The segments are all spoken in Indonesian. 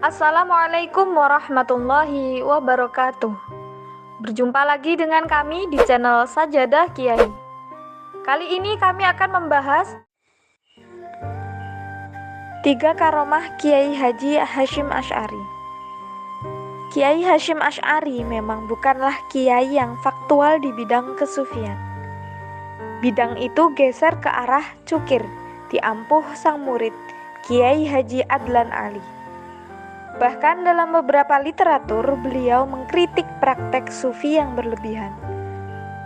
Assalamualaikum warahmatullahi wabarakatuh. Berjumpa lagi dengan kami di channel Sajadah Kiai. Kali ini kami akan membahas 3 karomah Kiai Haji Hasyim Asy'ari. Kiai Hasyim Asy'ari memang bukanlah kiai yang faktual di bidang kesufian. Bidang itu geser ke arah cukir, diampuh sang murid, Kiai Haji Adlan Ali. Bahkan dalam beberapa literatur beliau mengkritik praktek sufi yang berlebihan.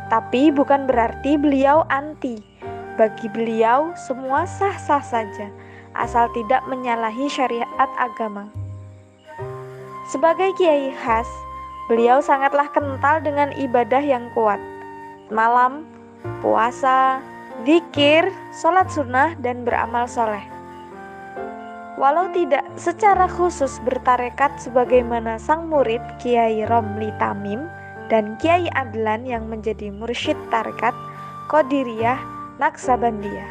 Tapi bukan berarti beliau anti. Bagi beliau semua sah-sah saja, asal tidak menyalahi syariat agama. Sebagai kiai khas, beliau sangatlah kental dengan ibadah yang kuat. Malam, puasa, zikir, sholat sunnah, dan beramal soleh. Walau tidak secara khusus bertarekat sebagaimana sang murid Kiai Romli Tamim dan Kiai Adlan yang menjadi mursyid tarekat Qadiriyah Naksabandiyah.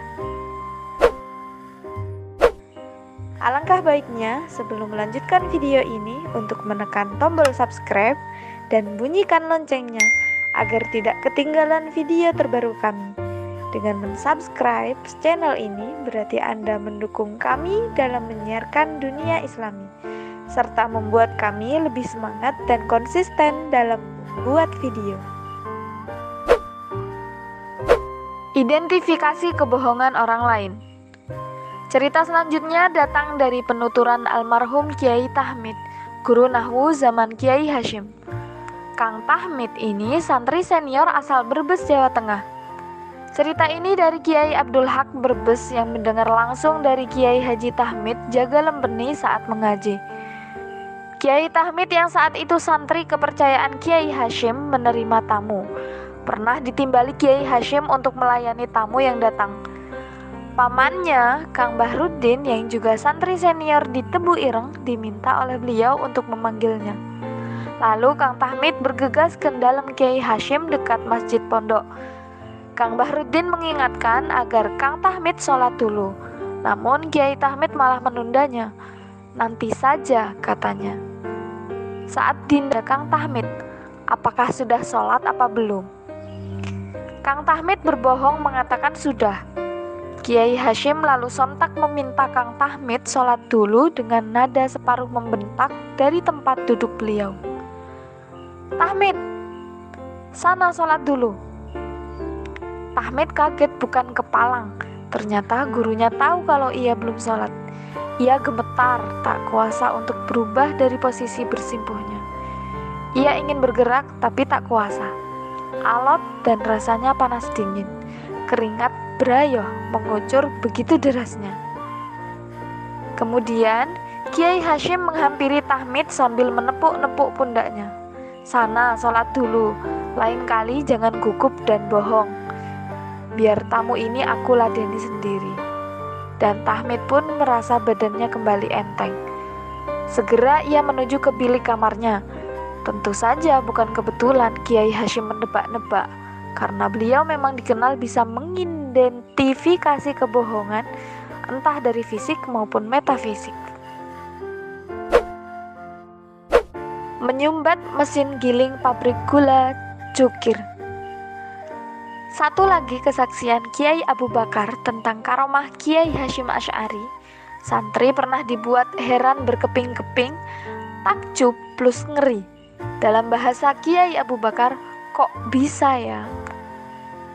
Alangkah baiknya sebelum melanjutkan video ini untuk menekan tombol subscribe dan bunyikan loncengnya agar tidak ketinggalan video terbaru kami. Dengan mensubscribe channel ini berarti Anda mendukung kami dalam menyiarkan dunia Islami, serta membuat kami lebih semangat dan konsisten dalam membuat video. Identifikasi kebohongan orang lain. Cerita selanjutnya datang dari penuturan almarhum Kiai Tahmid, guru nahwu zaman Kiai Hasyim. Kang Tahmid ini santri senior asal Brebes, Jawa Tengah. Cerita ini dari Kiai Abdul Haq Brebes yang mendengar langsung dari Kiai Haji Tahmid jaga lempeni saat mengaji. Kiai Tahmid yang saat itu santri kepercayaan Kiai Hasyim menerima tamu. Pernah ditimbali Kiai Hasyim untuk melayani tamu yang datang. Pamannya, Kang Bahruddin yang juga santri senior di Tebu Ireng diminta oleh beliau untuk memanggilnya. Lalu Kang Tahmid bergegas ke dalam Kiai Hasyim dekat Masjid Pondok. Kang Bahruddin mengingatkan agar Kang Tahmid sholat dulu. Namun Kiai Tahmid malah menundanya. Nanti saja, katanya. Saat dinda Kang Tahmid, apakah sudah sholat apa belum? Kang Tahmid berbohong mengatakan sudah. Kiai Hasyim lalu sontak meminta Kang Tahmid sholat dulu dengan nada separuh membentak dari tempat duduk beliau. Tahmid, sana sholat dulu. Tahmid kaget bukan kepalang. Ternyata gurunya tahu kalau ia belum sholat. Ia gemetar, tak kuasa untuk berubah dari posisi bersimpuhnya. Ia ingin bergerak tapi tak kuasa. Alot dan rasanya panas dingin. Keringat berayoh mengucur begitu derasnya. Kemudian Kiai Hasyim menghampiri Tahmid sambil menepuk-nepuk pundaknya. Sana sholat dulu, lain kali jangan gugup dan bohong. Biar tamu ini aku ladeni sendiri. Dan Tahmid pun merasa badannya kembali enteng. Segera ia menuju ke bilik kamarnya. Tentu saja bukan kebetulan Kiai Hasyim menebak-nebak, karena beliau memang dikenal bisa mengidentifikasi kebohongan entah dari fisik maupun metafisik. Menyumbat mesin giling pabrik gula cukir. Satu lagi kesaksian Kiai Abu Bakar tentang karomah Kiai Hasyim Asy'ari. Santri pernah dibuat heran berkeping-keping, takjub plus ngeri. Dalam bahasa Kiai Abu Bakar, kok bisa ya?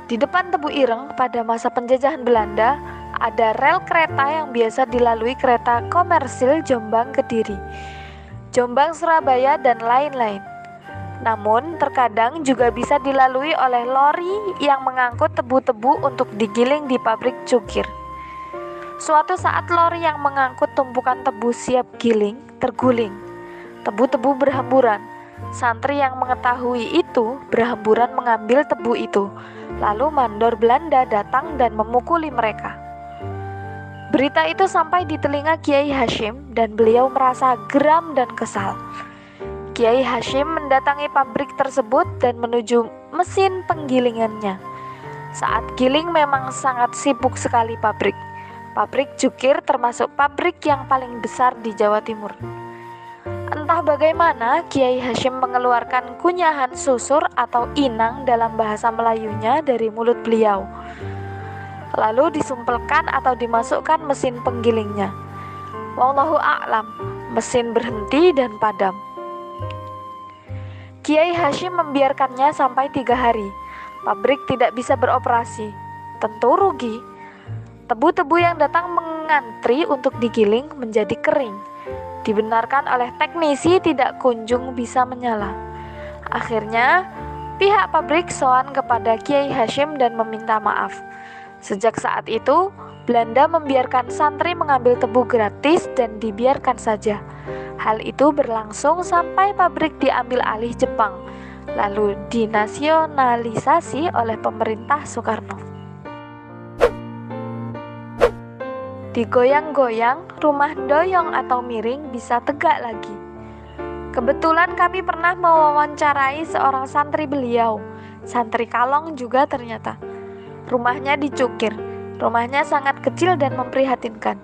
Di depan Tebu Ireng pada masa penjajahan Belanda, ada rel kereta yang biasa dilalui kereta komersil Jombang Kediri, Jombang Surabaya, dan lain-lain. Namun, terkadang juga bisa dilalui oleh lori yang mengangkut tebu-tebu untuk digiling di pabrik cukir. Suatu saat lori yang mengangkut tumpukan tebu siap giling terguling. Tebu-tebu berhamburan. Santri yang mengetahui itu berhamburan mengambil tebu itu. Lalu mandor Belanda datang dan memukuli mereka. Berita itu sampai di telinga Kiai Hasyim dan beliau merasa geram dan kesal. Kiai Hasyim mendatangi pabrik tersebut dan menuju mesin penggilingannya. Saat giling memang sangat sibuk sekali pabrik. Pabrik cukir termasuk pabrik yang paling besar di Jawa Timur. Entah bagaimana Kiai Hasyim mengeluarkan kunyahan susur atau inang dalam bahasa Melayunya dari mulut beliau. Lalu disumpelkan atau dimasukkan mesin penggilingnya. Wallahu a'lam, mesin berhenti dan padam. Kiai Hasyim membiarkannya sampai 3 hari. Pabrik tidak bisa beroperasi. Tentu rugi. Tebu-tebu yang datang mengantri untuk digiling menjadi kering. Dibenarkan oleh teknisi tidak kunjung bisa menyala. Akhirnya, pihak pabrik sowan kepada Kiai Hasyim dan meminta maaf. Sejak saat itu, Belanda membiarkan santri mengambil tebu gratis dan dibiarkan saja. Hal itu berlangsung sampai pabrik diambil alih Jepang, lalu dinasionalisasi oleh pemerintah Soekarno. Digoyang-goyang, rumah doyong atau miring bisa tegak lagi. Kebetulan kami pernah mewawancarai seorang santri beliau, santri Kalong juga ternyata. Rumahnya dicukir, rumahnya sangat kecil dan memprihatinkan.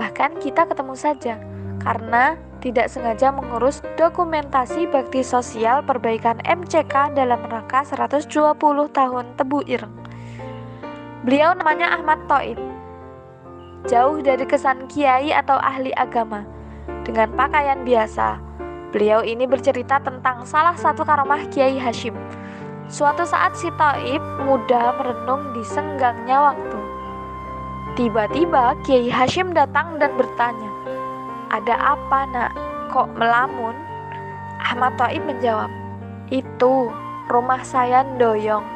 Bahkan kita ketemu saja, karena tidak sengaja mengurus dokumentasi bakti sosial perbaikan MCK dalam rangka 120 tahun Tebu Ireng. Beliau namanya Ahmad Thoib. Jauh dari kesan kiai atau ahli agama. Dengan pakaian biasa, beliau ini bercerita tentang salah satu karomah Kiai Hasyim. Suatu saat si Thoib muda merenung di senggangnya waktu. Tiba-tiba Kiai Hasyim datang dan bertanya, "Ada apa nak? Kok melamun?" Ahmad Thoib menjawab, "Itu rumah saya doyong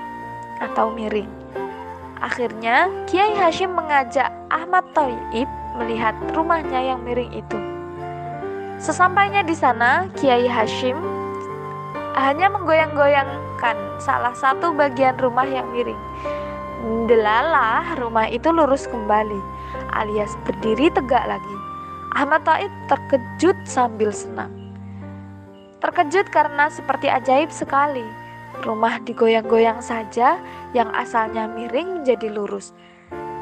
atau miring." Akhirnya Kiai Hasyim mengajak Ahmad Thoib melihat rumahnya yang miring itu. Sesampainya di sana, Kiai Hasyim hanya menggoyang-goyangkan salah satu bagian rumah yang miring. Delalah rumah itu lurus kembali, alias berdiri tegak lagi. Ahmad Thoib terkejut sambil senang. Terkejut karena seperti ajaib sekali. Rumah digoyang-goyang saja yang asalnya miring menjadi lurus.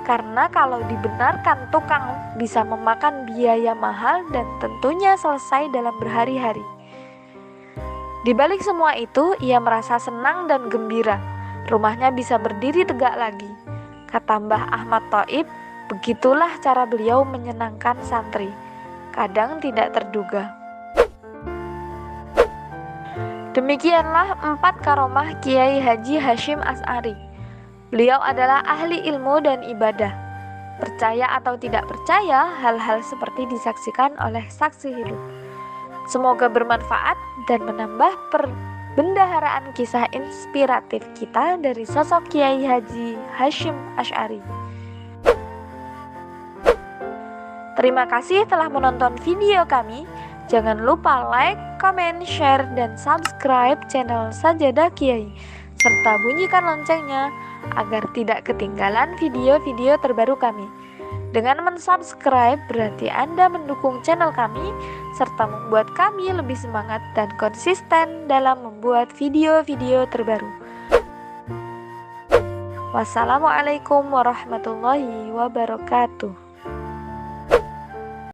Karena kalau dibenarkan tukang bisa memakan biaya mahal dan tentunya selesai dalam berhari-hari. Di balik semua itu, ia merasa senang dan gembira. Rumahnya bisa berdiri tegak lagi. Kata Mbah Ahmad Thoib, begitulah cara beliau menyenangkan santri. Kadang tidak terduga. Demikianlah 4 karomah Kiai Haji Hasyim Asy'ari. Beliau adalah ahli ilmu dan ibadah. Percaya atau tidak percaya, hal-hal seperti disaksikan oleh saksi hidup. Semoga bermanfaat dan menambah perbendaharaan kisah inspiratif kita dari sosok Kiai Haji Hasyim Asy'ari. Terima kasih telah menonton video kami. Jangan lupa like, komen, share, dan subscribe channel Sajadah Kiai, serta bunyikan loncengnya agar tidak ketinggalan video-video terbaru kami. Dengan mensubscribe berarti Anda mendukung channel kami, serta membuat kami lebih semangat dan konsisten dalam membuat video-video terbaru. Wassalamualaikum warahmatullahi wabarakatuh.